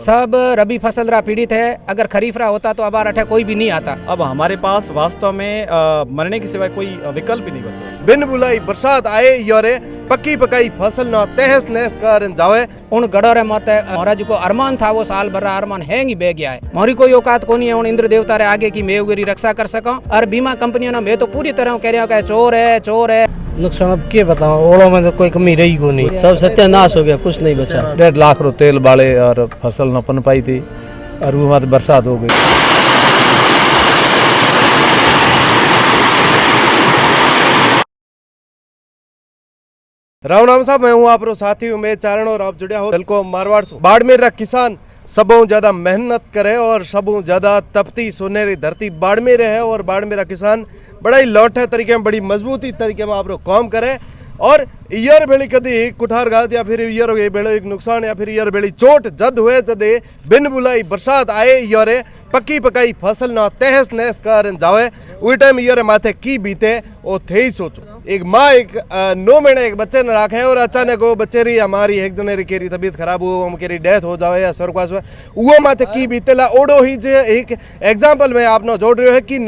सब रबी फसल रा पीड़ित है। अगर खरीफ रा होता तो अबार अठे कोई भी नहीं आता। अब हमारे पास वास्तव में मरने के सिवाय कोई विकल्प ही नहीं बचा। बिन बुलाई बरसात आए यारे पक्की पकाई फसल ना तहस नहस कर जावे। उन गड़ो रे मत मोरा जी को अरमान था वो साल भर अरमान है ही बह गया है। मोरी कोई औकात कोनी है उन इंद्र देवता रे आगे की मैं उगरी रक्षा कर सका। और बीमा कंपनियों ने मैं तो पूरी तरह कह रहा हूँ चोर है चोर है। नुकसान अब क्या बताऊं, ओलों में तो कोई कमी रही को नहीं, सब सत्यानाश हो गया, कुछ नहीं बचा। 1.5 लाख रो तेल बाले और फसल न पन पाई थी और वो मत बरसात हो गई। राम राम साहब, मैं हूँ आप साथी उमेश चारण और आप जुड़े हो दिल को मारवाड़ से। बाड़मेर रा किसान सबों ज्यादा मेहनत करे और सबों ज्यादा तपती सुनहरी धरती बाड़मेर है। और बाड़मेर किसान बड़ा ही लौटे तरीके में बड़ी मजबूती तरीके में आप काम करे। और ईयर बेली कदी कुठार घात या फिर ईयर बेड़ो एक नुकसान या फिर ईयर बेली चोट जद हुए जदे बिन बुलाई बरसात आए यारे पक्की पकाई फसल ना तहस नहस कर जावे। उस टाइम ईयर माथे की बीते ओ थे ही सोचो। एक माँ एक 9 महीने एक बच्चे ने रखे और अचानक वो बच्चे री हमारी एक जने री केरी तबीयत खराब हो हम केरी डेथ हो जावे या स्वर्गवास हुए वो माथे की बीतेला ओडो ही जे एक एग्जाम्पल में आपने जोड़ रहे हो कि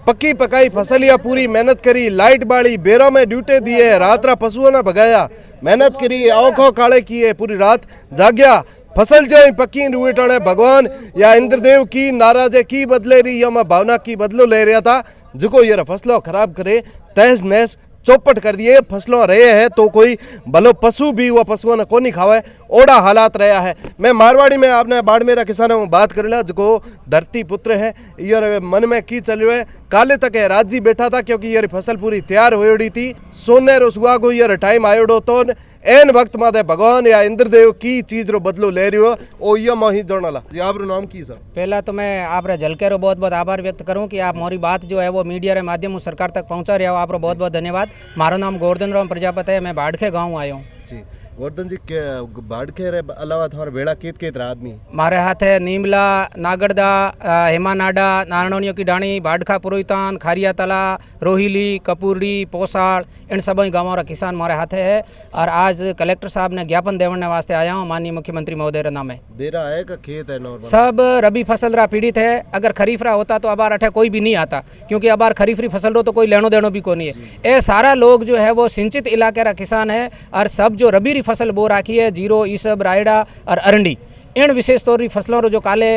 पक्की पकाई फसल या पूरी मेहनत करी, लाइट बाड़ी, बेरों में ड्यूटे दिए, रात रा पशुओं ने भगाया, मेहनत करी, आंखों काले किए, पूरी रात जाग्या, फसल जो पक्की रुए टाणे भगवान या इंद्रदेव की नाराजे की बदले रही या मैं भावना की बदलो ले रहा था जिको ये फसलों खराब करे तहस नहस चौपट कर दिए। फसलों रहे हैं तो कोई भलो पशु भी वो पशुओं ने को नहीं खावे ओड़ा हालात रहा है। मैं मारवाड़ी में आपने बाड़मेरा किसानों में बात कर लिया जो धरती पुत्र है ये मन में की चल रहा है। काले तक है राजी बैठा था क्योंकि ये फसल पूरी तैयार हो थी। सोने रो सुहा को ये टाइम आयोडो तो एन वक्त माते भगवान या इंद्रदेव की चीज रो बदलो ले रही हो ओ ये मही जोड़ला जी। आप नाम की सर? पहला तो मैं आप झलके रो बहुत बहुत आभार व्यक्त करूं कि आप मोरी बात जो है वो मीडिया रे माध्यम सरकार तक पहुंचा रहे हो। आप बहुत बहुत धन्यवाद। मारो नाम गोवर्धन राम प्रजापति है, मैं बाड़खे गाँव आयो हूँ जी। गोवर्धन जी के बाड़खे रे अलावा तुम्हारे बेड़ा केत आदमी? मारे हाथ है नीमला, नागड़दा, हेमानाडा, नारायणियों की डाणी, बाड़खा, पुरोहितान, खारिया तला, रोहिली, कपूरी, पोसाड़, इन सभी गाँवों का किसान हमारे हाथ है। और आज कलेक्टर साहब ने ज्ञापन देने वास्ते आया हूँ माननीय मुख्यमंत्री महोदय नाम है। बेरा है का खेत है नॉर्मल? सब रबी फसल रा पीड़ित है। अगर खरीफ रा होता तो अबार अठे कोई भी नहीं आता क्योंकि अबार खरीफ री फसल रो तो कोई लेनो देनो भी को नहीं है। ये सारा लोग जो है वो सिंचित इलाके रा किसान है और सब जो रबी फसल बो राखी है जीरो, ईसब, रायडा और अरंडी इन विशेष तौर की फसलों रो जो काले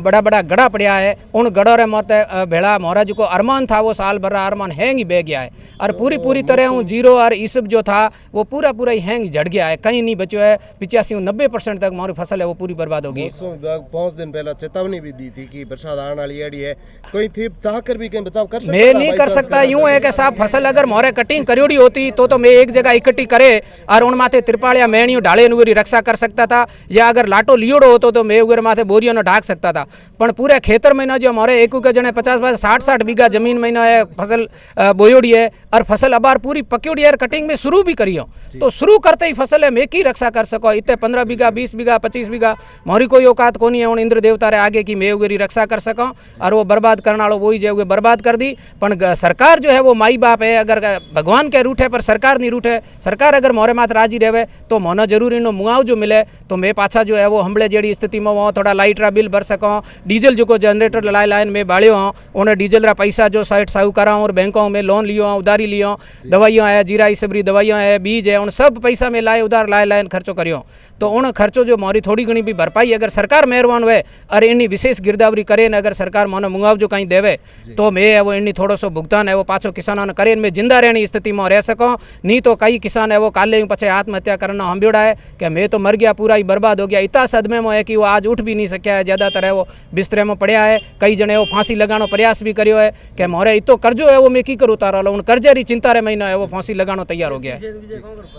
बड़ा बड़ा गड़ा पड़ा है उन गड़ों रे मत भेड़ा मोहरा जी को अरमान था वो साल भर अरमान हैंग ही बह गया है। और पूरी तरह हूँ जीरो और ईसब जो था वो पूरा ही हैंग झड़ गया है, कहीं नहीं बचो है। 85-90% तक हमारी फसल है वो पूरी बर्बाद होगी। 5 दिन पहले चेतावनी भी दी थी कि बरसात आने वाली एडी है, कोई थी चाह कर भी कहीं बचाव कर सकता? मैं नहीं कर सकता। यूँ है कि साहब फसल अगर मोहरे कटिंग करियोड़ी होती तो मैं एक जगह इकट्ठी करे और उन माथे त्रिपाल या मेहणियों ढाले नुरी रक्षा कर सकता था या अगर लाटो लियोड़ो होतो तो मैं उगर माथे बोरियों ने ढाक सकता था। पर पूरे खेतर में जो हमारे एक जने 50-60 बीघा जमीन में है फसल बोयोड़ी है और फसल अबार पूरी पक्योड़ी है, कटिंग में शुरू भी करियो तो शुरू करते ही फसल है मैं की रक्षा कर सको। इतने 15 बीघा 20 बीघा 25 बीघा मोरी कोई औकात कोनी है इंद्र देवता रे आगे की मैं उगरी रक्षा कर सको। और वो बर्बाद करने वालों वही जो बर्बाद कर दी। पर सरकार जो है वो माई बाप है, अगर भगवान के रूठे पर सरकार नहीं रूठे। सरकार अगर मोरे मात राजी रहे तो मोनो जरूर इनो मुआवजो मिले तो मैं पाछा जो है वो हमले जेड़ी स्थिति में वो थोड़ा लाइट रा बिल भर सको। डीजल जो जनरेटर लाइन में बाड़ियो हूँ उन्हें डीजल रा पैसा जो साइड साहूकारा और बैंकों में लोन लियो उधारी लियो, दवाइयाँ है जीरा सबरी दवाइयाँ है बीज है उन सब पैसा में लाए उधार लाइन खर्चो करियो तो उन खर्चो जो मोरी थोड़ी घनी भी भरपाई अगर सरकार मेहरबान हुए और इन्नी विशेष गिरदावरी करे न अगर सरकार मोने मुआवजो कहीं देवे तो मैं वो इन्नी थोड़ो सो भुगतान है वो पाछो किसानों ने करे में जिंदा रहने स्थिति में रह सको। नहीं तो कई किसान है वो काले पछे आत्महत्या करना हम्ब्योड़ा है कि मैं तो मर गया पूरा ही बर्बाद हो गया। इतना सदमे में है कि वो आज उठ भी नहीं सकिया है, ज़्यादातर है वो बिस्तरे में पड़िया है। कई जने वो फांसी लगानो प्रयास भी करियो है कि मोरे इतो कर्जो है वो मैं की करूँ तारा उन कर्जे री चिंता रे महीना है वो फांसी लगानो तैयार हो गया है।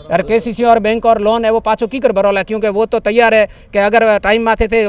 और केसीसी और बैंक और लोन है वो पाछो की कर भरोला क्योंकि वो तो तैयार है कि अगर टाइम माथे थे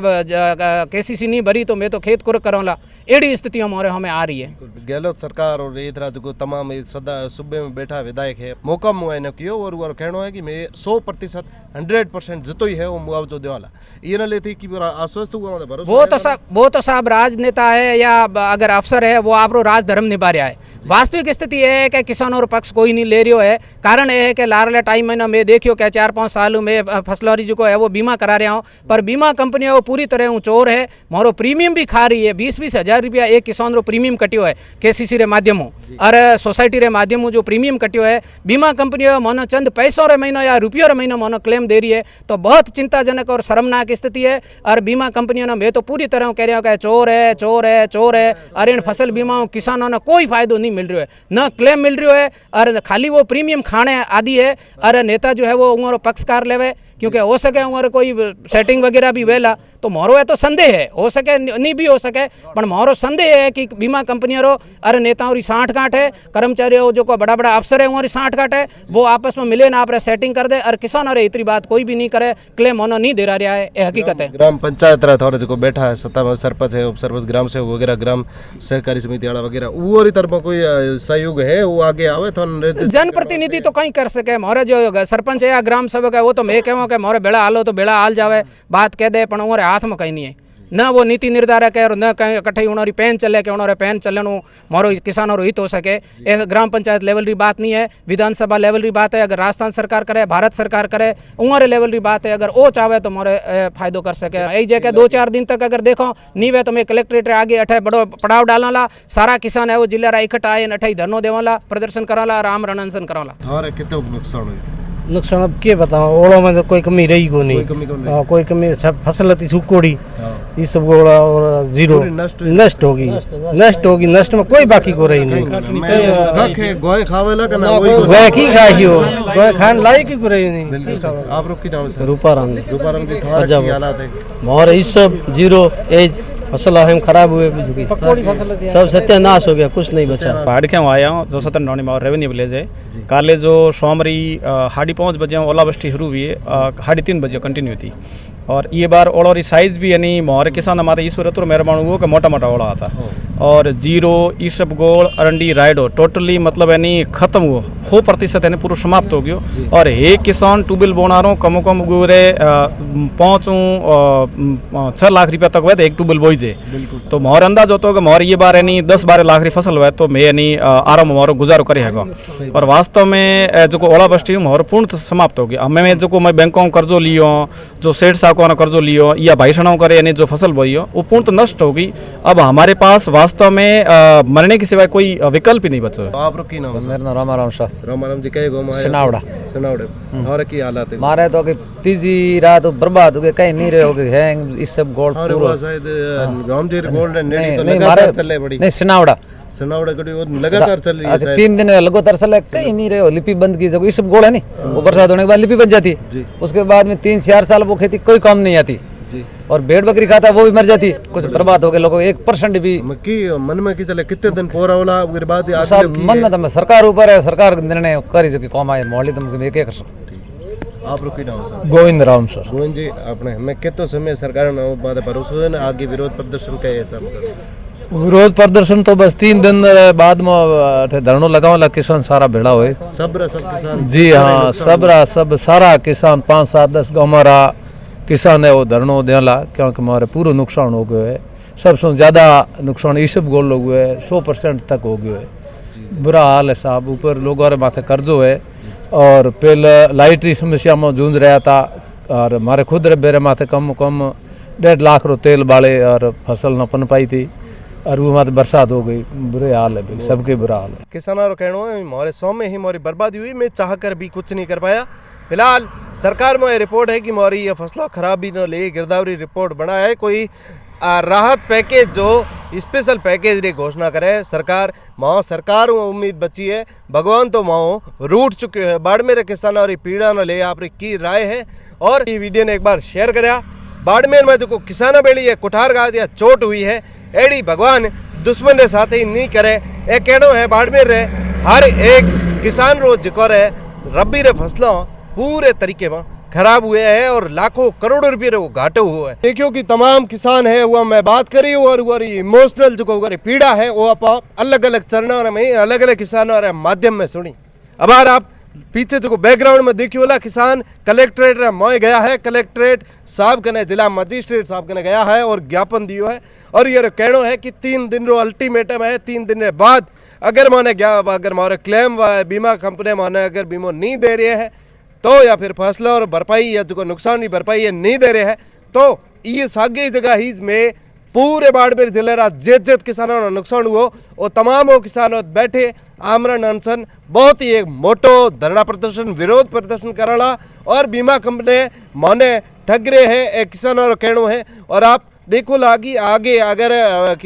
केसीसी नहीं भरी तो मैं तो खेत कुर करोला। एड़ी स्थितियों मोरे हमें आ रही है। गहलोत सरकार और ये तरह जो तमाम सदा सूबे में बैठा विधायक है मौका मुआयना कियो और कहना है कि मैं 100% 100% जितो ही है वो मुआवजो देवाला। ये न लेती कि आश्वस्त हुआ भरोसा वो तो साहब राजनेता है या अगर अफसर है वो आप राज धर्म निभा रहा है। वास्तविक स्थिति यह है कि किसानों पक्ष कोई नहीं ले रही है। कारण यह है कि लारले टाइम में मैं देखियो कि 4-5 साल में फसलवारी जो है वो बीमा करा रहा हूँ, पर बीमा कंपनियां वो पूरी तरह चोर है। मोरो प्रीमियम भी खा रही है। 20-20 हज़ार रुपया एक किसान रो प्रीमियम कटियो है KCC रे माध्यम और सोसाइटी रे माध्यम जो प्रीमियम कटियो है। बीमा कंपनियों मोनो चंद पैसों रे महीनो या रुपयों रे महीनो मोनो क्लेम दे रही है, तो बहुत चिंताजनक और शर्मनाक स्थिति है। और बीमा कंपनियों ने मैं तो पूरी तरह कह रहा हूँ कि चोर है चोर है चोर है। और इन फसल बीमा किसानों ने कोई फायदो नहीं मिल रहा है, न क्लेम मिल रहा है और खाली वो प्रीमियम खाने आदि है। और नेता जो है वो उंगरो पक्षकार लेवे, क्योंकि हो सके उंगरो कोई सेटिंग वगैरह भी वेला। तो मोरो है तो संदेह है, हो सके नहीं भी हो सके, पर मोरो संदेह है कि बीमा कंपनियों रो और नेताओं की साठ गांठ है। कर्मचारियों जो को बड़ा बड़ा अफसर है उनकी साठ गांठ है, वो आपस में मिले ना आप सेटिंग कर दे। और किसानों रे इतनी बात कोई भी नहीं करे, क्लेम होना नहीं दे रहा है, ये हकीकत है। ग्राम पंचायत थोड़ा जो बैठा है सत्ता में, सरपंच है, उप सरपंच, ग्राम सेवक वगैरह, ग्राम सहकारी समिति वाला वगैरह, वो तरफ कोई सहयोग है, वो आगे आवे तो जनप्रतिनिधि तो कहीं कर सके। मोरे जो सरपंच है या ग्राम सेवक है वो तो मैं कहूँ कि मोरे बेड़ा हालो तो बेड़ा हाल जावे, बात कह दे, पर उन्होंने हाथ में कहीं नहीं है। न वो नीति निर्धारक है और न कहीं इकट्ठे उन्होंने पेन चले कि उन्होंने पेन चलने मोरो किसानों रो हित हो सके। ये ग्राम पंचायत लेवल की बात नहीं है, विधानसभा लेवल की बात है। अगर राजस्थान सरकार करे, भारत सरकार करे, उंगरे लेवल की बात है। अगर वो चाहे तो मोरे फायदो कर सके। यही जगह 2-4 दिन तक अगर देखो नहीं वे तो मैं कलेक्ट्रेट आगे अठे बड़ो पड़ाव डालना, सारा किसान है वो जिले रा इकट्ठा आए अठे धरनो देवाला, प्रदर्शन कराला, राम रणअनशन कराला। कितना नुकसान हुई? नुकसान अब के बताओ, ओड़ो में तो कोई कमी रही को नहीं, कोई कमी सब फसल थी सुकोड़ी, ये सब गोड़ा और जीरो नष्ट होगी। नष्ट में कोई बाकी को रही नहीं। गोय खावेला का ना गोय की खाई हो, गोय खान लायक ही को रही नहीं। आप रुक की नाम से रूपाराम की थोड़ा हालात है मोर ये सब जीरो एज फसल हम खराब हुए, सब सत्यानाश हो गया, कुछ नहीं बचा। पहाड़ के आया हूँ जो 17 में रेवेन्यू विलेज है। काले जो सोमरी 5:30 बजे ओलावृष्टि शुरू हुई है, 3:30 बजे कंटिन्यू थी। और ये बार ओलोरी साइज भी यानी मोहरे किसान हमारे ईश्वर तो मेहरबान हुआ कि मोटा मोटा ओला आता। और जीरो ईसब गोल अरंडी राइडो टोटली मतलब यानी खत्म हुआ 100% यानी पूरा समाप्त हो गयो। और एक किसान ट्यूबवेल बोना रहा कम कम गुरे 6 लाख रुपया तक हुआ तो एक ट्यूबवेल बोई जे। तो मोहर अंदाज होता है कि मोहर ये बार यानी 10-12 लाख री फसल हुआ तो मैं यानी आराम मोहर गुजारो करे है। और वास्तव में जो ओलावृष्टि मोहर पूर्ण समाप्त हो गया। हमें जो मैं बैंकों कर्जो लियो, जो सेठ साहब कर्जो लियो या भाईसणाओं करे यानी जो फसल बोई हो वो पूर्ण नष्ट होगी। अब हमारे पास वास्तव में मरने के सिवाय कोई विकल्प ही नहीं बचा। आप रुकी नाम? मेरा नाम रामाराम शाह। रामाराम जी कहे गो सनावड़ा और की हालत है मारे तो कि तीसरी रात बर्बाद हो गए, कहीं नहीं रहे हो गए हैं इस सब गोल्ड पूरा शायद राम जी गोल्ड नेड़ी तो नहीं लगातार चले बड़ी नहीं सनावड़ा कड़ी वो लगातार चल रही है। अच्छा 3 दिन लगातार चले, कहीं नहीं रहे हो। लिपि बंद की जब ये सब गोल है नहीं, वो बरसात होने के बाद लिपि बच जाती है। उसके बाद में 3-4 साल वो खेती कोई काम नहीं आती जी। और भेड़ बकरी खाता वो भी मर जाती, कुछ बर्बाद हो गए लोगों 1% भी मन में की चले कितने दिन पोरा वाला बात मन में तो सरकार ऊपर है, सरकार निर्णय करी जो कि कौम आए मोहल्ले तुम एक कर सकते। आप रुकी नाम सर? गोविंद राम सर। गोविंद जी आपने हमें कितो समय सरकार ने बात भरोसा है ना आगे विरोध प्रदर्शन का है सब? विरोध प्रदर्शन तो बस 3 दिन बाद में धरनो लगावला किसान सारा भेड़ा हुए सब किसान जी। हाँ सब सारा किसान 5-7-10 गाँव हमारा किसान है वो धरनो देला, क्योंकि हमारे पूरा नुकसान हो गए है। सबसे ज़्यादा नुकसान ईसब गोल लोग हुए 100% तक हो गए है। बुरा हाल है साहब। ऊपर लोगों माथे कर्जो है और पहले लाइट की समस्या में जूझ रहा था। और हमारे खुद बेरे माथे कम 1.5 लाख रो तेल बाले और फसल न पन पाई थी। और वो माते बरसात हो गई, बुरे हाल है भाई, सबके बुरा हाल है। किसानों कहना है मोरे 100 में ही मोरी बर्बादी हुई, मैं चाह कर भी कुछ नहीं कर पाया। फिलहाल सरकार में रिपोर्ट है कि मोरी ये फसलों खराबी न ले गिरदावरी रिपोर्ट बना है। कोई राहत पैकेज जो स्पेशल पैकेज री घोषणा करे सरकार माओ सरकार उम्मीद बची है। भगवान तो माओ रूट चुके हैं। बाड़मेर किसानों और पीड़ा न ले आप की राय है और ये वीडियो ने एक बार शेयर कराया। बाड़मेर में जो किसानों बेड़ी है कुठारघात या चोट हुई है एड़ी भगवान दुश्मन रे साथ ही नहीं करे। एक कहनो है बाड़मेर रे हर एक किसान रो जिक्र है रबी रे फसलों पूरे तरीके में खराब हुए हैं और लाखों करोड़ों रुपये वो घाटे हुए हैं। देखियो कि तमाम किसान है वो मैं बात करी और वो इमोशनल जो पीड़ा है वो आप अलग अलग चरणों में अलग अलग किसानों माध्यम में सुनी। अब आप पीछे जो बैकग्राउंड में देखियो ला किसान कलेक्ट्रेट मोए गया है, कलेक्ट्रेट साहब कने जिला मजिस्ट्रेट साहब कने गया है और ज्ञापन दियो है और ये कहनो है कि 3 दिन रो अल्टीमेटम है। 3 दिन के बाद अगर मोरे क्लेम बीमा कंपनी मोने अगर बीमो नहीं दे रही है तो या फिर फसलों और भरपाई या जो नुकसान की भरपाई ये नहीं दे रहे हैं तो ये सागी जगह ही में पूरे बाड़मेर जिले रा जेत किसानों का नुकसान हुआ और तमाम वो किसानों बैठे आमरण अनशन बहुत ही एक मोटो धरना प्रदर्शन विरोध प्रदर्शन कराला और बीमा कंपनी मोने ठग रहे हैं किसानों का कहनो है। और आप देखो लागी आगे अगर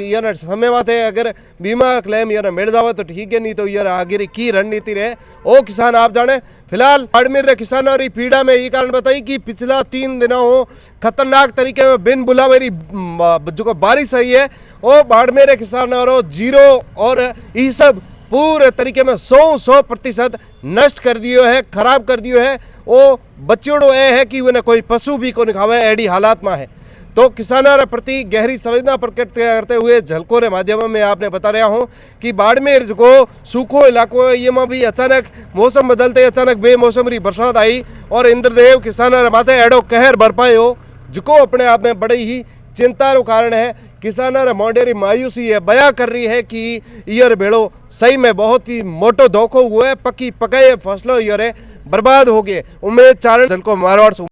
यार समय माथे अगर बीमा क्लेम यार मिल जावे तो ठीक है, नहीं तो यार आगे की रणनीति रहे ओ किसान आप जाने। फिलहाल बाड़मेर रे किसानों की पीड़ा में ये कारण बताई कि पिछला 3 दिनों हो खतरनाक तरीके में बिन बुलावेरी जो बारिश आई है वो बाड़मेर रे किसानों जीरो और ये सब पूरे तरीके में 100% नष्ट कर दियो है, खराब कर दियो है। वो बच्चों ये है कि उन्हें कोई पशु भी को निखावे एडी हालात में है। तो किसानों के प्रति गहरी संवेदना प्रकट करते हुए झलकों के माध्यम में आपने बता रहा हूँ कि बाड़मेर जो सूखो इलाको है ये में भी अचानक मौसम बदलते अचानक बेमौसमी बरसात आई और इंद्रदेव किसानों के माथे एडो कहर बरपायो जो अपने आप में बड़ी ही चिंता रो कारण है। किसानों रे मोडेरी मायूसी है बयां कर रही है कि ईयर भेड़ो सही में बहुत ही मोटो धोखो हुआ है, पक्की पकाए फसलों ईयर बर्बाद हो गए। उम्मीद चारण झलको मारवाड़।